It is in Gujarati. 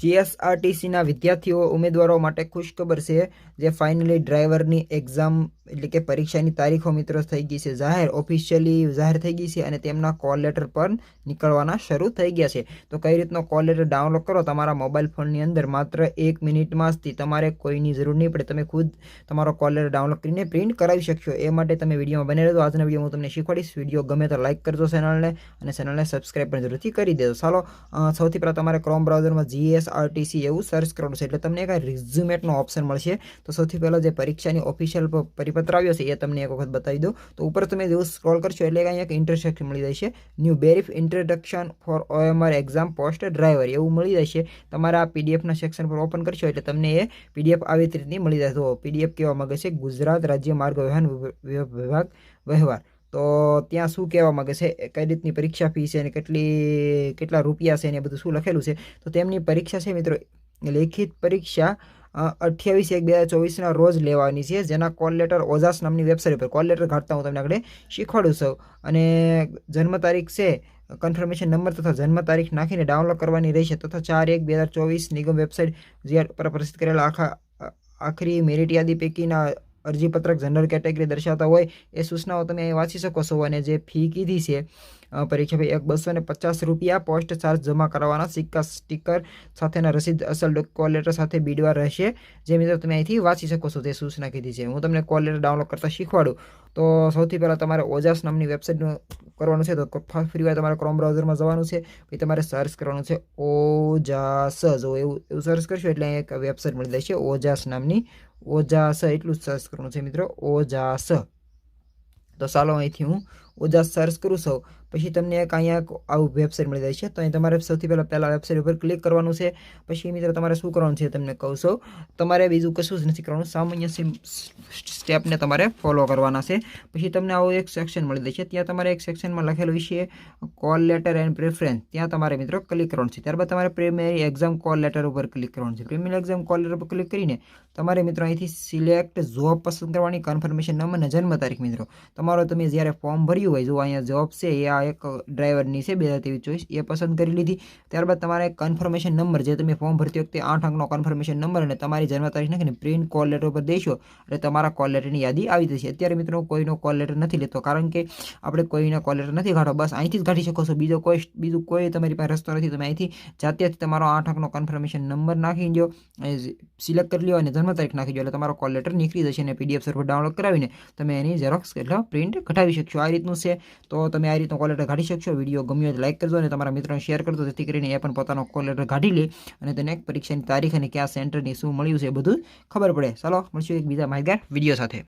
જીએસઆરટીસીના વિદ્યાર્થીઓ ઉમેદવારો માટે ખુશખબર છે, જે ફાઇનલી ડ્રાઈવરની એક્ઝામ એટલે કે પરીક્ષાની તારીખો મિત્રો થઈ ગઈ છે જાહેર, ઓફિશિયલી જાહેર થઈ ગઈ છે અને તેમના કોલ લેટર પણ નીકળવાના શરૂ થઈ ગયા છે। તો કઈ રીતનો કોલ લેટર ડાઉનલોડ કરો તમારા મોબાઈલ ફોનની અંદર માત્ર 1 મિનિટમાં જ, તમારે કોઈની જરૂર નહીં પડે, તમે ખુદ તમારો કોલ લેટર ડાઉનલોડ કરીને પ્રિન્ટ કરાવી શકશો। એ માટે તમે વિડીયોમાં બને રહેજો। આજના વિડીયો હું તમને શીખવાડીશ। વિડીયો ગમે તો લાઇક કરજો ચેનલને અને ચેનલને સબસ્ક્રાઈબ પણ જરૂરથી કરી દેજો। ચાલો સૌથી પહેલાં તમારે ક્રોમ બ્રાઉઝરમાં જીએસઆરટીસી એવું સર્ચ કરવાનું છે, એટલે તમને એક રિઝ્યુમેટનો ઓપ્શન મળશે। તો સૌથી પહેલાં જે પરીક્ષાની ઓફિશિયલ પરિપત્ર આવ્યો છે એ તમને એક વખત બતાવી દો। તો ઉપર તમે જેવું સ્ક્રોલ કરશો એટલે અહીંયા એક ઇન્ટરસેક્શન મળી જશે, new brief introduction for OMR exam post driver એવું મળી જશે। તમારા આ પીડીએફના સેક્શન પર ઓપન કરશો એટલે તમને એ પીડીએફ આવી રીતની મળી જશે। તો પીડીએફ કેવા માંગે છે, ગુજરાત રાજ્ય માર્ગ વિભાગ વ્યવહાર। તો ત્યાં શું કહેવા માંગે છે, કઈ રીતની પરીક્ષા ફી છે અને કેટલા રૂપિયા છે અને બધું શું લખેલું છે। તો તેમની પરીક્ષા છે મિત્રો, લેખિત પરીક્ષા 28/1/2024 રોજ લેવાની છે, જેના કોલ લેટર ઓજાસ નામની વેબસાઇટ પર કોલ લેટર કાઢતા હું તમને આગળ શીખવાડું છું। અને જન્મ તારીખ છે, કન્ફર્મેશન નંબર તથા જન્મ તારીખ નાખીને ડાઉનલોડ કરવાની રહેશે, તથા 4/1/2024 નિગમ વેબસાઇટ જે પર પ્રસિદ્ધ કરેલા આખરી મેરિટ યાદી પૈકીના અરજીપત્રક જનરલ કેટેગરી દર્શાવતા હોય એ સૂચનાઓ તમે અહીં વાંચી શકો છો। અને જે ફી કીધી છે પરીક્ષા ફી 250 રૂપિયા, પોસ્ટ ચાર્જ જમા કરવાના, સિક્કા સ્ટીકર સાથેના રસીદ અસલ કોલ લેટર સાથે બીડવા રહેશે, જે મિત્રો તમે અહીંથી વાંચી શકો છો। તે સૂચના કીધી છે, હું તમને કોલ લેટર ડાઉનલોડ કરતા શીખવાડું। તો સૌથી પહેલાં તમારે ઓજાસ નામની વેબસાઇટનું કરવાનું છે। તો ફ્રી વાર તમારે ક્રોમ બ્રાઉઝરમાં જવાનું છે, પછી તમારે સર્ચ કરવાનું છે ઓજાસ। જો એવું સર્ચ કરશો એટલે એક વેબસાઇટ મળી જશે ઓજાસ નામની, ઓજાસ એટલું જ સર્ચ કરવાનું છે મિત્રો, ઓજાસ। તો ચાલો અહીંથી હું ઓજાસ સર્ચ કરું છું, પછી તમને એક અહીંયા આવું વેબસાઇટ મળી જાય છે। તો અહીં તમારે સૌથી પહેલાં વેબસાઇટ ઉપર ક્લિક કરવાનું છે। પછી મિત્રો તમારે શું કરવાનું છે તમને કહું છું, તમારે બીજું કશું જ નથી કરવાનું, સામાન્ય સ્ટેપને તમારે ફોલો કરવાના છે। પછી તમને આવું એક સેક્શન મળી જશે, ત્યાં તમારે એક સેક્શનમાં લખેલું છે કોલ લેટર એન્ડ પ્રેફરન્સ, ત્યાં તમારે મિત્રો ક્લિક કરવાનું છે। ત્યારબાદ તમારે પ્રીમિયરી એક્ઝામ કોલ લેટર ઉપર ક્લિક કરવાનું છે। પ્રીમિયરી એક્ઝામ કોલ લેટર ઉપર ક્લિક કરીને તમારે મિત્રો અહીંથી સિલેક્ટ જોબ પસંદ કરવાની, કન્ફર્મેશન નંબર અને જન્મ તારીખ મિત્રો તમારો તમે જ્યારે ફોર્મ ભર્યું હોય, જો અહીંયા જોબ છે એ આ એક ડ્રાઈવરની છે 2023 એ પસંદ કરી લીધી। ત્યારબાદ તમારે કન્ફર્મેશન નંબર જે તમે ફોર્મ ભરતી વખતે 8 અંકનો કન્ફર્મેશન નંબર અને તમારી જન્મ તારીખ નાખીને પ્રિન્ટ કોલ લેટર ઉપર દેશો એટલે તમારા કોલ લેટરની યાદી આવી જશે। અત્યારે મિત્રો કોઈનો કોલ લેટર નથી લેતો, કારણ કે આપણે કોઈનો કોલ લેટર નથી કાઢો, બસ અહીંથી જ કાઢી શકો છો, બીજું કોઈ તમારી પાસે રસ્તો નથી। તમે અહીંથી જાતે તમારો 8 અંકનો કન્ફર્મેશન નંબર નાખી દો, સિલેક્ટ કરી લો અને જન્મ તારીખ નાખી દો એટલે તમારો કોલ લેટર નીકળી જશે અને પીડીએફ સર્વર ડાઉનલોડ કરાવીને તમે એની ઝેરોક્સ એટલે પ્રિન્ટ કઢાવી શકશો। આ રીતનું છે, તો તમે આ રીતનો કોલ લેટર કાઢી શકશો। વિડીયો ગમ્યો તો લાઇક કરજો અને તમારા મિત્રોને શેર કરજો, જેથી કરીને એ પણ પોતાનો કોલ લેટર કાઢી લે અને તેને પરીક્ષાની તારીખ અને કયા સેન્ટરની શું મળ્યું છે એ બધું ખબર પડે। ચાલો મળશું એક બીજા માહિતગાર વિડીયો સાથે।